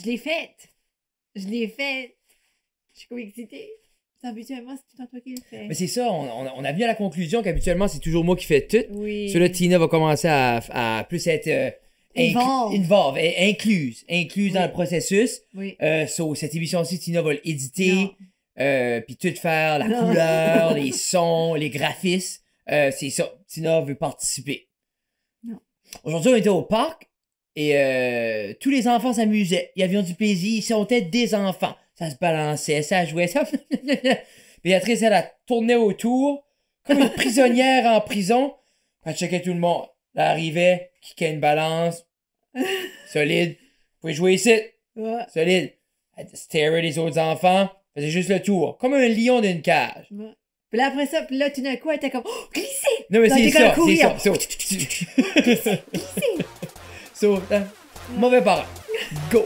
Je l'ai faite. Je l'ai faite. Je suis comme excitée. Habituellement, c'est tout le temps toi qui le fais. Mais c'est ça, on a venu à la conclusion qu'habituellement, c'est toujours moi qui fais tout. Oui. Sur là, Tina va commencer à plus être incluse Oui. dans le processus. Oui. Cette émission-ci, Tina va l'éditer, Non. puis tout faire, la Non. couleur, les sons, les graphismes. C'est ça, Tina veut participer. Non. Aujourd'hui, on était au parc et tous les enfants s'amusaient. Ils avaient du plaisir, ils sont des enfants. Ça se balançait, ça jouait, ça... Béatrice, elle a tourné autour, comme une prisonnière en prison. Elle checkait tout le monde. Elle arrivait, kickait une balance. Solide. Vous pouvez jouer ici. Ouais. Solide. Elle starait les autres enfants. Faisait juste le tour. Comme un lion d'une cage. Ouais. Puis là, après ça, puis là, tout d'un coup, elle était comme, oh, glissez! Non, mais Là, c'est t'es ça, comme c'est ça. courir. So, so, mauvais parent. Go.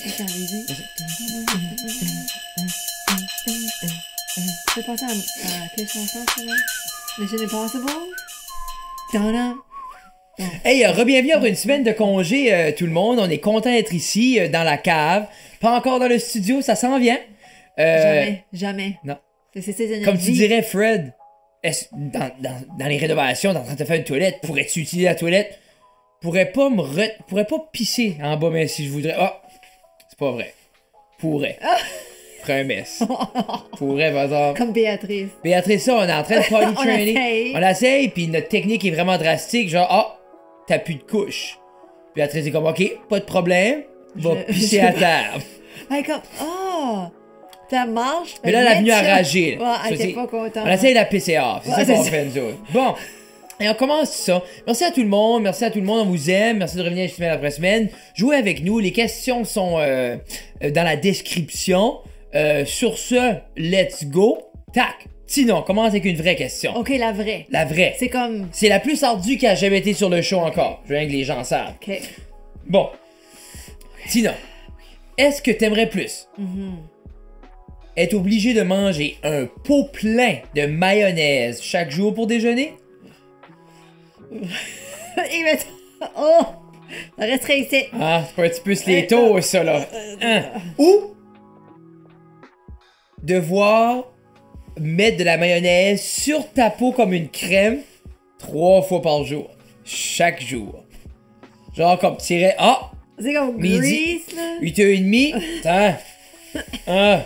C'est arrivé. Je vais passer à quelle chanson, ça va? Mission Impossible? Donna. Hey, re-bienvenue après une semaine de congé, tout le monde. On est content d'être ici, dans la cave. Pas encore dans le studio, ça s'en vient. Jamais. Non. C'est Comme tu dirais, Fred, dans les rénovations, en train de te faire une toilette, pourrais-tu utiliser la toilette? Pourrais pas pisser en bas, mais si je voudrais. Ah! C'est pas vrai. Pourrais. Promesse. Pourrais, par exemple. Comme Béatrice. Béatrice, ça, on est en train de potty On training. essaye. On l'essaye, puis notre technique est vraiment drastique. Genre, ah, t'as plus de couche. Béatrice est comme, ok, pas de problème. Va pisser à terre. Elle est comme, oh! Ça marche. Mais là, elle est venue à rager. Ouais, elle était pas contente. On essaye de la pisser off. C'est Ouais, ça qu'on c'est fait, nous autres. Bon. Et on commence ça. Merci à tout le monde. Merci à tout le monde. On vous aime. Merci de revenir semaine après semaine. Jouez avec nous. Les questions sont dans la description. Sur ce, let's go. Tac. Sinon, on commence avec une vraie question. Ok, la vraie. La vraie. C'est comme. C'est la plus ardue qui a jamais été sur le show encore. Je veux bien que les gens savent. Ok. Bon. Sinon, est-ce que t'aimerais plus être obligé de manger un pot plein de mayonnaise chaque jour pour déjeuner? Et maintenant. Oh! Ça resterait ici. Ah, c'est pas un petit peu sléto, ça, là. Hein? Ou devoir mettre de la mayonnaise sur ta peau comme une crème 3 fois par jour. Chaque jour. Genre comme tu irais, ah, C'est comme midi, Grease, là. 8h30, hein?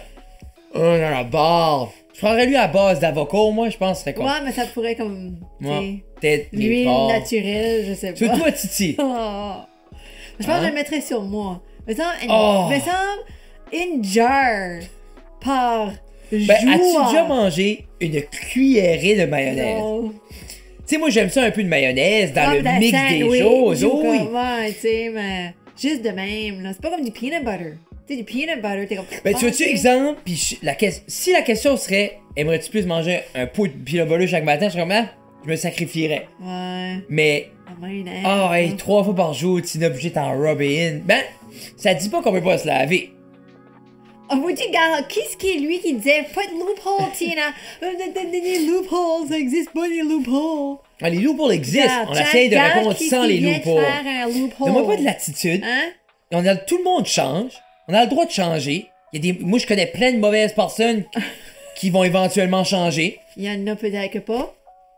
Dans la barre. Je prendrais lui à base d'avocat, moi, je pense que ce serait quoi? Ouais, mais ça pourrait comme. Ouais. Peut-être les L'huile porcs. naturelle, je sais pas. Sur toi, Titi. Oh. Je pense que je le mettrais sur moi. Mais ça, Oh. une jar par jour. Ben, as-tu déjà mangé une cuillerée de mayonnaise? Non. Tu sais, moi, j'aime ça un peu de mayonnaise dans le Comme mix la des sandwich, choses. ou Oh, oui. comme, ouais, tu sais, mais juste de même, là. C'est pas comme du peanut butter. Tu sais, du peanut butter, t'es comme. Ben, tu veux-tu ok. exemple? Puis si la question serait, aimerais-tu plus manger un pot de peanut butter chaque matin? Je serais comme, ah, je me sacrifierais. Ouais. Mais, La mayonnaise. ah, hey, 3 fois par jour, tu n'es obligé de t'en rubber in. Ben, ça dit pas qu'on peut pas se laver. Oh, vous dites, gars, qu'est-ce qui est lui qui disait, pas de loophole, Tina? Des loopholes, ça existe pas, des loopholes. Ah, les loopholes existent. Regarde, On essaye de regarde répondre qui sans les vient de loopholes. faire un loophole. Donne-moi pas de l'attitude. Hein? Tout le monde change. On a le droit de changer. Moi, je connais plein de mauvaises personnes qui vont éventuellement changer. Il y en a peut-être que pas.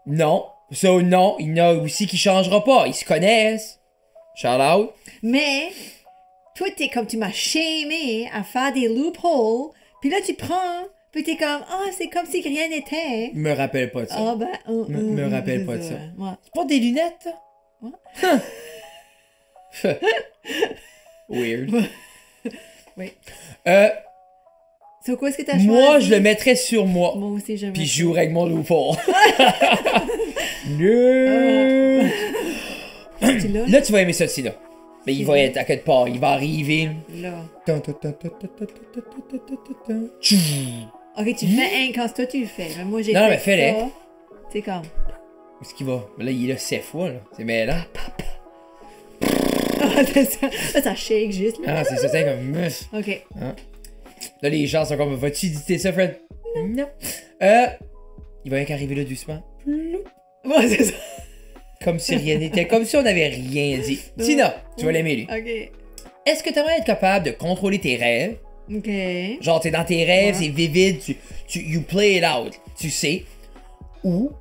Non. Ça, non. Il y en a aussi qui changera pas. Ils se connaissent. Shout out. Mais, toi, t'es comme tu m'as shamé à faire des loopholes, puis là, tu prends, puis t'es comme, ah, c'est comme si rien n'était. Me rappelle pas de ça. Ah, ben, Me rappelle c'est pas de ça. Ouais. C'est pas des lunettes, ça? Ouais. Weird. Oui. C'est quoi est-ce que t'as choisi? Moi, je le mettrais sur moi. Moi aussi, j'aimerais. Puis je jouerais avec mon loophole. No. Tu l'as? Là, tu vas aimer ça, là. Mais il va être à quelque part. Il va arriver. Là. Tchou. Ok, tu le fais un quand toi tu le fais. Mais moi, j'ai Non, fait mais fais-le. ça. C'est comme. Où est-ce qu'il va? Là, il est là 7 fois, là. C'est mêlant. Ça shake juste, là. Ah, c'est ça, c'est comme... Ok. Là, les gens sont comme, vas-tu éditer ça, Fred? Non. il va rien qu'arriver là doucement. Ouais, c'est ça. Comme si rien n'était, comme si on n'avait rien dit. Tina, tu vas l'aimer lui. Ok. Est-ce que tu aimerais être capable de contrôler tes rêves? Ok. Genre, t'es dans tes rêves, Ouais. c'est vivide, you play it out, tu sais. Ou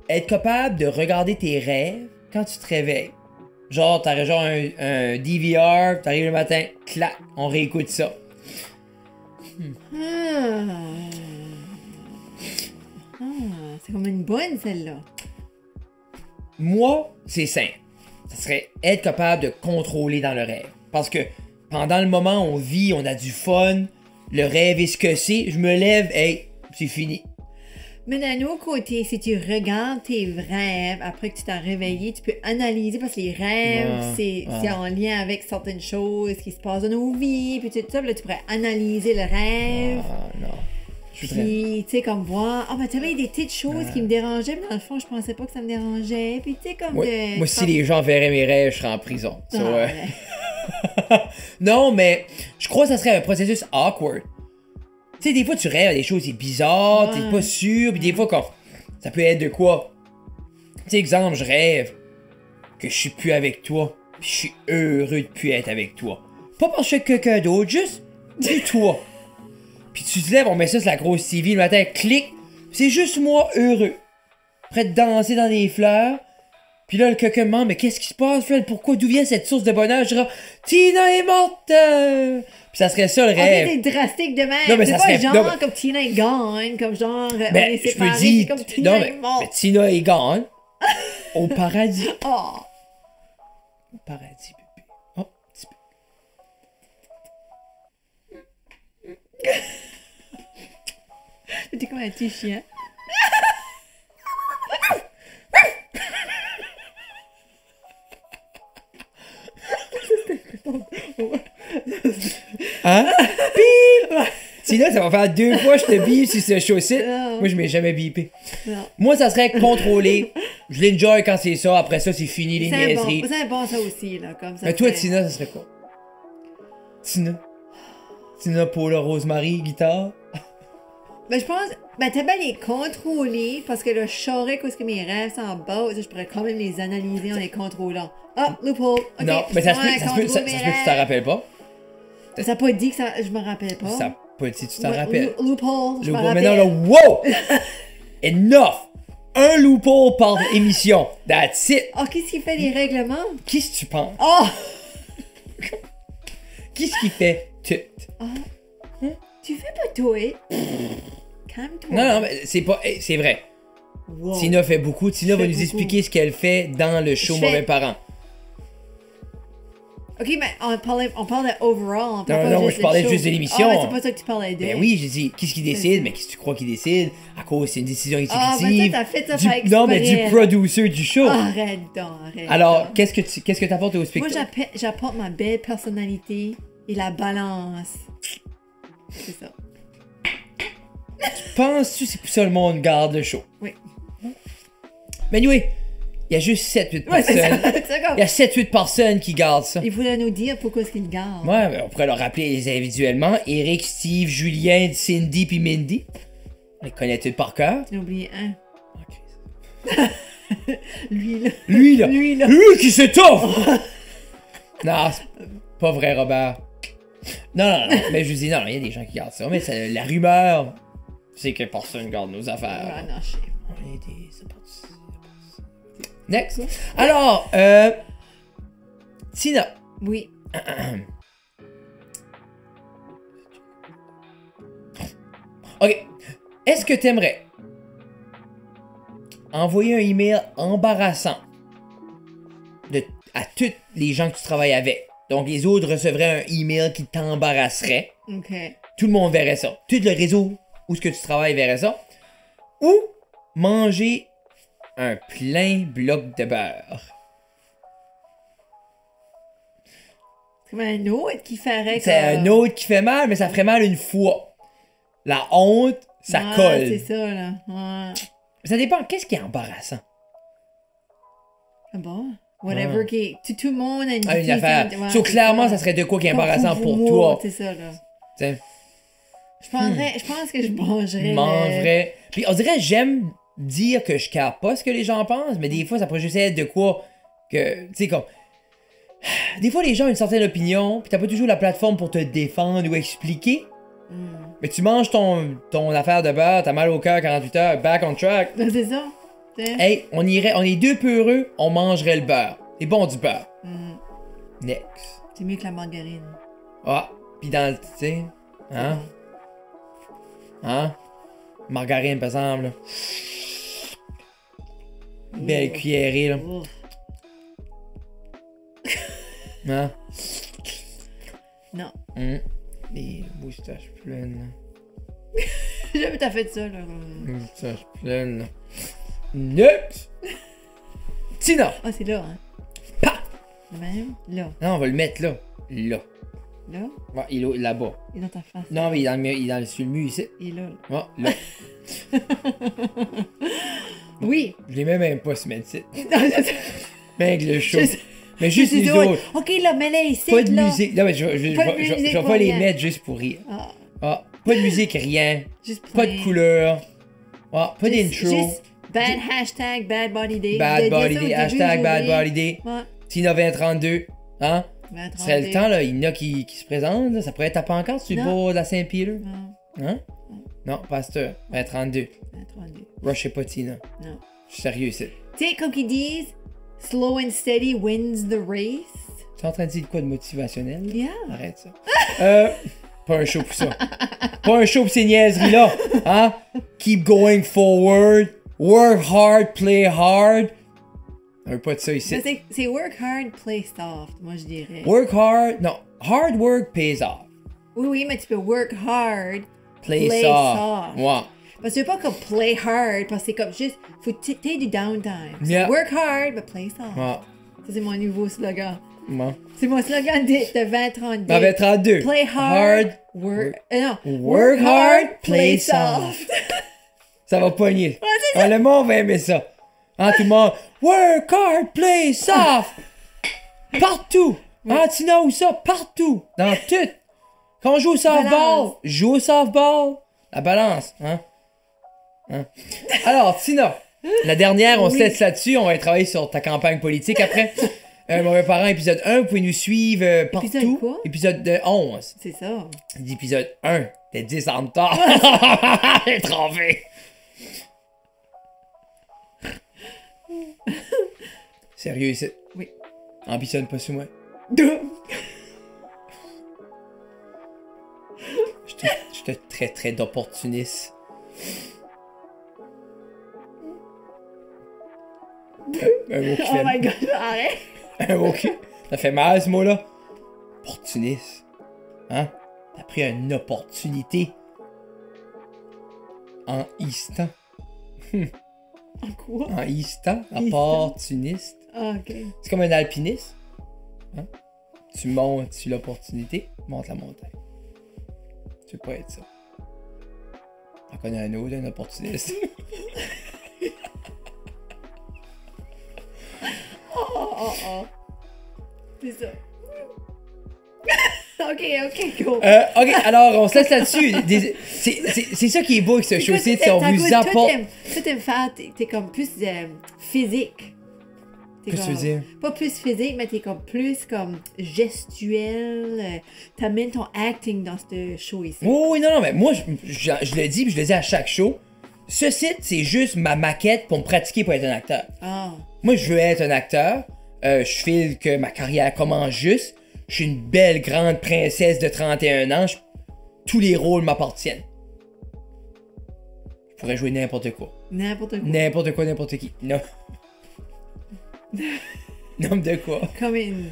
être capable de regarder tes rêves quand tu te réveilles. Genre, t'aurais genre un DVR, t'arrives le matin, clac, on réécoute ça. Ah. Ah, c'est comme une bonne celle-là. Moi, c'est simple. Ça serait être capable de contrôler dans le rêve. Parce que pendant le moment, on vit, on a du fun, le rêve est ce que c'est, je me lève, hey, c'est fini. Mais d'un autre côté, si tu regardes tes rêves après que tu t'as réveillé, tu peux analyser parce que les rêves, c'est en lien avec certaines choses qui se passent dans nos vies, puis tout ça. Puis là, tu pourrais analyser le rêve. Ah non. Puis, tu sais, comme voir, ah, ben, tu sais, des petites choses qui me dérangeaient, mais dans le fond, je pensais pas que ça me dérangeait. Puis, tu sais, comme de. Moi, si les gens verraient mes rêves, je serais en prison. Ah, So, ouais. non, mais je crois que ça serait un processus awkward. Tu sais, des fois, tu rêves à des choses bizarres, t'es pas sûr, puis des fois, quand ça peut être de quoi? Tu sais, exemple, je rêve que je suis plus avec toi, puis je suis heureux de plus être avec toi. Pas parce que je suis quelqu'un d'autre, juste plus toi. Puis tu te lèves, on met ça sur la grosse TV le matin, clic, c'est juste moi heureux. Prêt de danser dans les fleurs. Puis là, le quelqu'un me demande, mais qu'est-ce qui se passe, Fred? Pourquoi, d'où vient cette source de bonheur? Je dirais, Tina est morte! Puis ça serait ça le rêve. Ok, t'es drastique de même. Non, mais c'est ça pas serait- genre non, mais- comme Tina est gone, comme genre on Ben, est je peux séparés, dire, c'est comme Tina non, est mais morte. Tina est gone. Au paradis. Oh. Au paradis, bébé. Oh, petit peu. T'es comme un petit chien. Hein? Bip! Tina, ça va faire 2 fois que je te bip sur ce chaussette. Non. Moi, je m'ai jamais bipé. Non. Moi, ça serait contrôlé. Je l'enjoy quand c'est ça. Après ça, c'est fini les niaiseries. C'est un bon ça aussi, là, comme ça. Mais toi, fait- Tina, ça serait quoi? Tina? Tina, Paula, Rosemary, guitare? Ben, je pense, ben, t'as bien les contrôler, parce que là, je saurais qu'est-ce que mes rêves sont en bas, je pourrais quand même les analyser en les contrôlant. Ah, loophole. Ok, Non, mais ça se peut, ouais, ça se peut, contrôle ça se mes peut que tu t'en rêves. rappelles pas. Ça n'a pas dit que ça, je me rappelle pas. Ça peut si tu t'en Ouais, rappelles. Loophole, je me Loophole. rappelle. Maintenant, là, wow! Enough! Un loophole par émission. That's it. Oh, qu'est-ce qui fait les règlements? Qu'est-ce que tu penses? Oh! Qu'est-ce qui fait tout? Tu fais pas toi. Calme-toi. Non, non, mais c'est pas. C'est vrai. Wow. Tina fait beaucoup. Tina Je va fais nous beaucoup. expliquer ce qu'elle fait dans le show Je fais- Mauvais Parents. Ok, mais on parle de overall. On parle Non, pas non, moi, juste je parlais show. juste de l'émission. Ah, mais c'est pas ça que tu parlais de. Ben oui, j'ai dit, qu'est-ce qui décide? Mais qu'est-ce que tu crois qu'il décide? À cause, c'est une décision Ah, exécutive. ben toi, t'as fait ça Du- par non, mais du exprès, là. producer du show. Arrête donc, arrête. Alors, donc. qu'est-ce que t'apportes au Moi, spectacle? j'apporte ma belle personnalité et la balance. C'est ça. Penses-tu que c'est pour ça le monde garde le show? Oui. Mais oui, il y a juste 7-8 Ouais, c'est personnes. ça. C'est comme- Il y a 7-8 personnes qui gardent ça. Il faudrait nous dire pourquoi est-ce qu'ils gardent. Ouais, ben, on pourrait leur rappeler individuellement. Eric, Steve, Julien, Cindy puis Mindy. On les connaît tous par cœur. J'ai oublié un. Ok. Lui, là. Lui, là. Lui, là. Lui qui s'étouffe! Non, c'est pas vrai, Robert. Non, non, non. Mais je vous dis, non, il y a des gens qui gardent ça. Mais la rumeur, c'est que personne garde nos Ah, affaires. non, je sais. On est des... c'est parti. Next. Alors, Tina. Oui. Ok. Est-ce que t'aimerais envoyer un email embarrassant à tous les gens que tu travailles avec? Donc, les autres recevraient un email qui t'embarrasserait. Ok. Tout le monde verrait ça. Tout le réseau où ce que tu travailles verrait ça. Ou manger un plein bloc de beurre. C'est comme un autre qui ferait C'est un autre qui fait mal, mais ça ferait mal une fois. La honte, ça Ouais, colle. c'est ça, là. Ouais. Ça dépend. Qu'est-ce qui est embarrassant? Ah bon? Whatever qui. Tout le monde a une Ah, une affaire. ouais, So, c'est clairement, ça. ça serait de quoi qui est Comme embarrassant pour moi, toi. C'est ça, là. T'sais. Je pense que je mangerais. Mangerais. Puis on dirait, j'aime dire que je capte pas ce que les gens pensent, mais des fois, ça pourrait juste être de quoi que. Tu sais, comme. Des fois, les gens ont une certaine opinion, puis t'as pas toujours la plateforme pour te défendre ou expliquer. Mais tu manges ton affaire de beurre, t'as mal au cœur 48 heures, back on track. C'est ça. Hey, on est deux peureux, on mangerait le beurre. C'est bon du beurre. Next. C'est mieux que la margarine. Ah, pis dans le. Tu sais. Hein? Hein? Margarine, par exemple, là. Belle cuillerée, là. Oh. Hein? Non. Les moustaches pleines, Jamais t'as fait ça, là. là. Moustaches pleines, là. Next! Tina! Ah, c'est là, hein. Pa! De même? Là. Non, on va le mettre là. Là. Là? Ouais, il est là-bas. Il est dans ta face. Non, mais il est sur le mur ici. Il est là. Ouais, là. Oui. Je l'ai même pas se mettre ici. Mec, le show. Je- Mais juste Je les dis, autres. OK, là, mets-les ici. Pas de là. musique. Non, mais je vais Pas de musique pas pour les rien. mettre juste pour rire. Ah, Ah, pas de musique, rien. juste Pas plain. de couleur. Ah, pas d'intro. Juste bad hashtag bad body day. Bad Vous avez body dit ça au day. début, Hashtag j'ai bad oublié. body day. Ouais. Tina 2032. Hein? 20, Ce serait le 32. temps, là. Il y en a qui se présentent. Là. Ça pourrait être ta pancarte sur le Non. bord de la Saint-Pierre. Non, Hein? Non, pasteur. 2032. 20, 32. Rushez pas, Tina. Non. Je suis sérieux ici. Tu sais, comme qu'ils disent, slow and steady wins the race. Tu es en train de dire de quoi de motivationnel? là? Yeah. Arrête ça. Pas un show pour ça. Pas un show pour ces niaiseries-là. Hein? Keep going forward. Work hard, play hard. On veut pas de ça ici. Mais c'est work hard, play soft, moi je dirais. Work hard. Non. Hard work pays off. Oui, mais tu peux work hard, Play play soft. soft. Ouais. Parce que tu veux pas comme play hard, parce que c'est comme juste, faut t'aies du downtime. So Yeah. Work hard, but play soft. Ouais. Ça, c'est mon nouveau slogan. Ouais. C'est mon slogan de 2032. On va 32. Play hard, non. Work hard, play soft. Ça va pogner. Ouais, c'est ça. Ah, le monde va aimer ça. Hein, tout le monde. Work hard, play soft. Partout. Hein, Tina, où ça? Partout. Dans tout. Quand on joue au softball, Balance. joue au softball. La balance. Hein? Alors, Tina, la dernière, on se Oui. laisse là-dessus. On va travailler sur ta campagne politique après. Mauvais parents, épisode 1. Vous pouvez nous suivre partout. Épisode quoi? Épisode 11. C'est ça. Épisode 1. T'es 10 ans de retard. J'ai trompé. Sérieux ici? Oui. Ambitionne pas sur moi. Je te très très d'opportuniste. Un mot qui Oh fait... my god, arrête. Un mot qui... Ça fait mal ce mot-là. Opportuniste. Hein? T'as pris une opportunité. En instant. En quoi? En instant. Opportuniste. Ah, ok. C'est comme un alpiniste. Hein? Tu montes sur l'opportunité, monte la montagne. Tu veux pas être ça. T'en connais un autre, un opportuniste. Oh. C'est ça. ok, go. Ok, alors on se laisse là-dessus. C'est ça qui est beau avec ce show-ci, c'est on vous apporte. Toi, t'aimes faire, t'es comme plus physique. T'es Plus comme- tu veux dire? Pas plus physique, mais t'es comme plus comme gestuel. T'amènes ton acting dans ce show ici. Oh, oui, non, mais moi, je le dis, puis je le dis à chaque show. Ce site, c'est juste ma maquette pour me pratiquer pour être un acteur. Ah. Moi, je veux être un acteur. Je file que ma carrière commence juste. Je suis une belle grande princesse de 31 ans. Tous les rôles m'appartiennent. Je pourrais jouer n'importe quoi. N'importe quoi. N'importe quoi, n'importe qui. Non. Nombre de quoi? Comme une.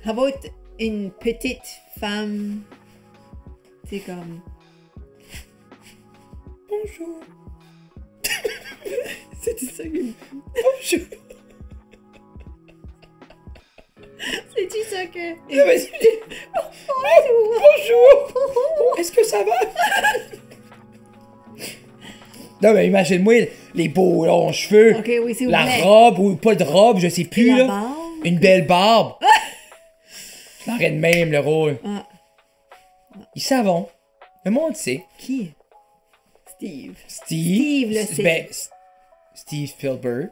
How about une petite femme? C'est comme. Bonjour. C'est-tu ça que. Bonjour. C'est-tu ça que. Non, mais c'est- Bonjour. Est-ce que ça va? Non, mais imagine-moi les beaux longs cheveux. Ok, oui, s'il vous La plaît. robe ou pas de robe, je sais plus, La là. barbe? Une belle barbe. Je l'aurais de même, le rôle. Ah. Ils savent. Le monde sait. Qui? Steve. Steve le sait. Ben, Steve Spielberg.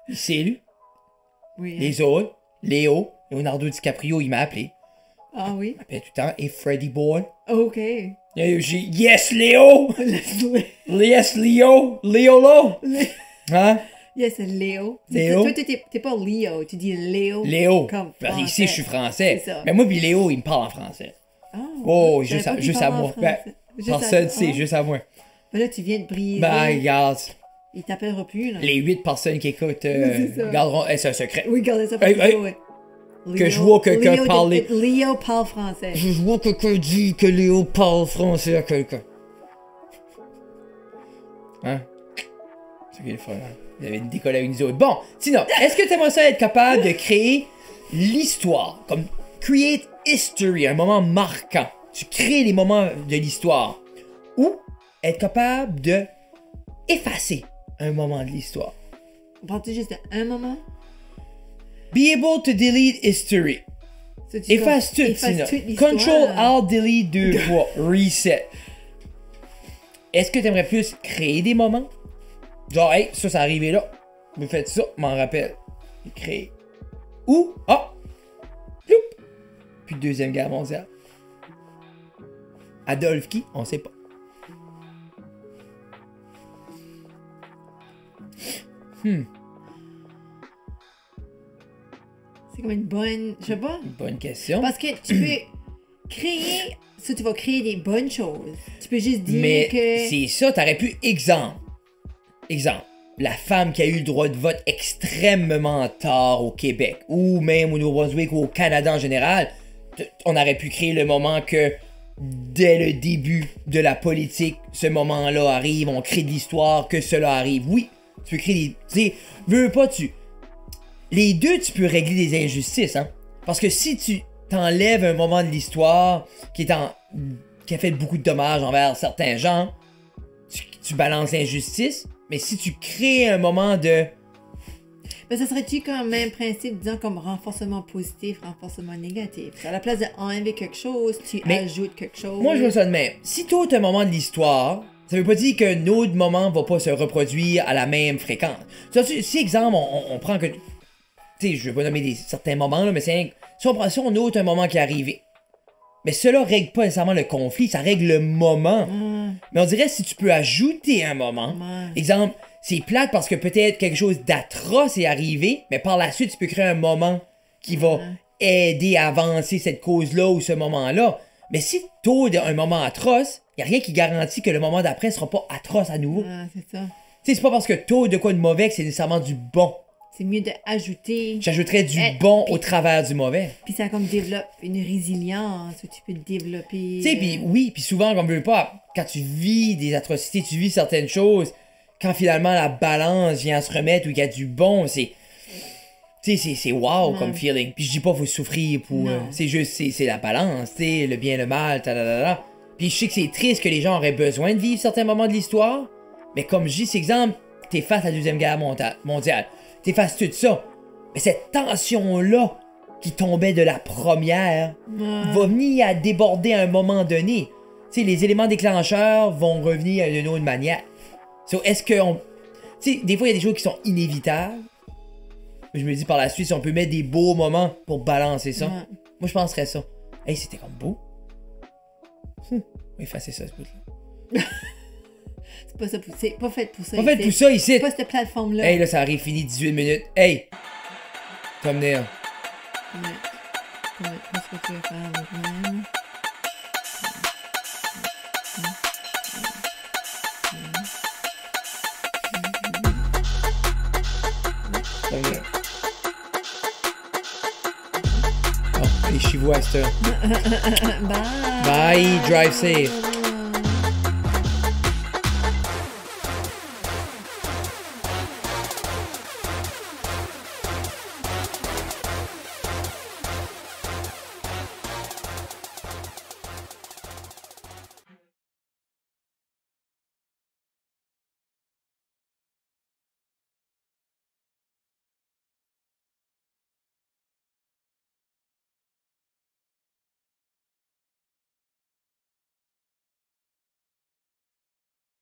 Il sait, lui. Oui. Les autres, Léo, Leonardo DiCaprio, il m'a appelé. Ah oui? Il m'appelle tout le temps. Et Freddy Boy. OK. J'ai Yes, Léo! Yes, Léo! Léolo! Hein? Yes, Léo. Léo. Toi, t'es pas Léo, tu dis Léo. Léo. Comme Parce ici, je suis français. C'est ça. Mais moi, puis Léo, il me parle en français. Ah, Oh, je savais juste à, pas qu'il juste à parlait en moi. français. Ben, Juste personne à- sait, ah. juste à moi. Ben là, tu viens de briser. Ben, regarde. Il t'appellera plus, là. Les 8 personnes qui écoutent c'est ça. garderont. C'est un secret. Oui, gardez ça pour Hey, vous, hey. ouais. Que je vois quelqu'un Léo, parler. Léo parle français. Je vois quelqu'un dit que Léo parle français à quelqu'un. Hein? C'est qu'il est fun, hein? Vous avez une décolle avec nous autres. Bon, sinon, est-ce que tu aimerais ça être capable de créer l'histoire? Comme create history, un moment marquant. Tu crées les moments de l'histoire. Ou être capable de effacer un moment de l'histoire. On parle juste d'un moment? Be able to delete history. Ça, tu Efface tout, efface sinon. toute l'histoire. Control, Alt, Delete, 2 fois. Reset. Est-ce que tu aimerais plus créer des moments? Genre, hey, ça, c'est arrivé là. Vous faites ça, m'en rappelle. Créer. Ou, ploup. Puis Deuxième Guerre mondiale. Adolphe qui? On sait pas. C'est comme une bonne... Je sais pas. Bonne question. Parce que tu peux créer... Ça, tu vas créer des bonnes choses. Tu peux juste dire Mais que... c'est ça, t'aurais pu... Exemple. La femme qui a eu le droit de vote extrêmement tard au Québec, ou même au Nouveau-Brunswick, ou au Canada en général, on aurait pu créer le moment que, dès le début de la politique, ce moment-là arrive, on crée de l'histoire, que cela arrive. Oui, tu peux créer des... Tu sais, veux pas, les deux, tu peux régler des injustices, hein. Parce que si tu t'enlèves un moment de l'histoire qui a fait beaucoup de dommages envers certains gens, tu balances l'injustice. Mais si tu crées un moment de... Mais ça serait-tu comme le même principe, disons, comme renforcement positif, renforcement négatif? À la place d'enlever quelque chose, tu ajoutes quelque chose. Moi, je vois ça de même. Si toi, t'as un moment de l'histoire, ça veut pas dire qu'un autre moment va pas se reproduire à la même fréquence. Si, exemple, on prend que... Tu sais, je vais pas nommer certains moments, là, mais si on note un moment qui est arrivé, mais cela règle pas nécessairement le conflit, ça règle le moment. Mais on dirait si tu peux ajouter un moment, exemple, c'est plate parce que peut-être quelque chose d'atroce est arrivé, mais par la suite, tu peux créer un moment qui va aider à avancer cette cause-là ou ce moment-là. Mais si t'as un moment atroce, y a rien qui garantit que le moment d'après sera pas atroce à nouveau. C'est ça. Tu sais, c'est pas parce que t'as de quoi de mauvais que c'est nécessairement du bon. C'est mieux d'ajouter. J'ajouterais du bon au travers du mauvais. Puis ça comme développe une résilience où tu peux développer. Tu sais, puis oui, puis souvent, comme je veux pas, quand tu vis des atrocités, tu vis certaines choses, quand finalement la balance vient se remettre ou qu'il y a du bon, c'est... Tu sais, c'est wow comme feeling. Puis je dis pas faut souffrir pour... c'est juste, c'est la balance, tu sais, le bien, le mal, ta. Puis je sais que c'est triste que les gens auraient besoin de vivre certains moments de l'histoire, mais comme je dis, c'est exemple, t'es face à la Deuxième Guerre mondiale. T'effaces tout ça. Mais cette tension-là qui tombait de la première va venir à déborder à un moment donné. Tu sais, les éléments déclencheurs vont revenir d'une autre manière. So, est-ce qu'on... Tu sais, des fois, il y a des choses qui sont inévitables. Je me dis par la suite, si on peut mettre des beaux moments pour balancer ça. Moi, je penserais ça. Hey, c'était comme beau. On va effacer ça, ce bout-là. C'est pas fait pour ça. Pas fait pour ça, ici. C'est pas cette plateforme-là. Hey, là, ça arrive fini 18 minutes. Hey! Thumbnail. Qu'est-ce que tu veux faire maintenant? Thumbnail. Oh, allez, chez vous à cette heure. Bye! Bye, drive safe.